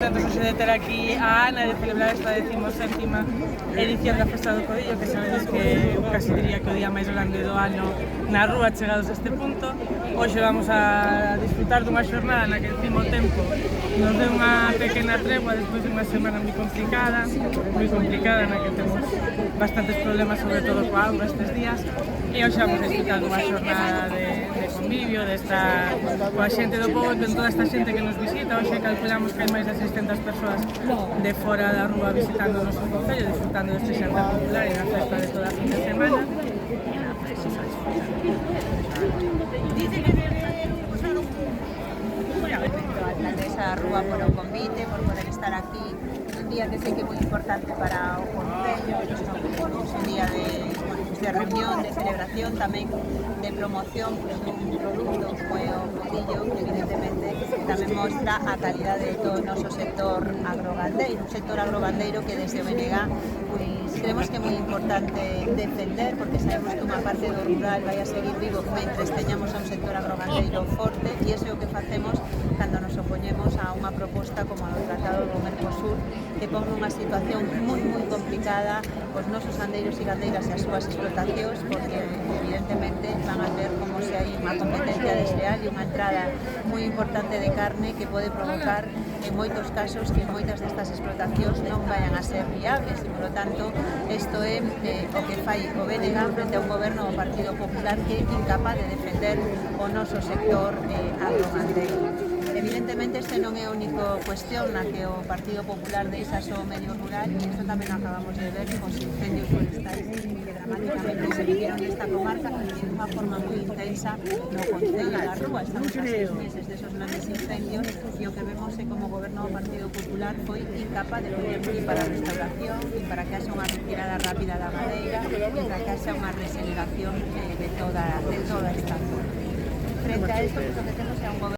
Contentos hoxe de ter aquí a Ana de celebrar esta 17ª edición da Festa do Codillo, que sabedes que casi diría que o día máis grande do ano na rúa chegados a este punto. Hoxe vamos a disfrutar dunha xornada na que encima o tempo nos deu unha pequena tregua despois de unha semana moi complicada na que temos bastantes problemas, sobre todo coa auga estes días, e hoxe vamos a disfrutar dunha xornada de convivio, de estar coa xente do pobo, con toda esta xente que nos visita. Hoxe calculamos que hai máis de 600 persoas de fora da rúa visitando o noso concello, disfrutando deste xantar popular e da festa de toda a fin de semana. Alcaldesa da Rúa por o convite, por poder estar aquí un día que sei que é moi importante para o concello, un día de reunión, de celebración, tamén de promoción dun produto como é o codillo, que evidentemente tamén mostra a calidade de todo o noso sector agrogandeiro, un sector agrogandeiro que desde o BNG pois creemos que é moi importante defender, porque sabemos que unha parte do rural vai a seguir vivo mentres teñamos a un sector agrogandeiro forte, e iso é o que facemos cando nos opoñemos a unha proposta como a do Tratado do Mercosur, que pon nunha situación moi complicada os nosos gandeiros e gandeiras e as súas explotacións, porque evidentemente van a ver como se hai unha competencia desleal e unha entrada moi importante de carne que pode provocar en moitos casos que moitas destas explotacións non vayan a ser viables, e polo tanto isto é o que fai o BNG frente a un goberno do Partido Popular que é incapaz de defender o noso sector agrogandeiro. Evidentemente, este non é a única cuestión na que o Partido Popular deixa só o medio rural, e isto tamén acabamos de ver cos incendios forestais que dramáticamente se vivieron nesta comarca de unha forma moi intensa no Concello da Rúa. Estamos a 6 meses desos grandes incendios e o que vemos é como o goberno do Partido Popular foi incapaz de poder ni para a restauración, ni para que haxa unha retirada rápida da madeira, ni para que haxa unha regeneración de toda esta zona. Frente a isto, o que temos é un goberno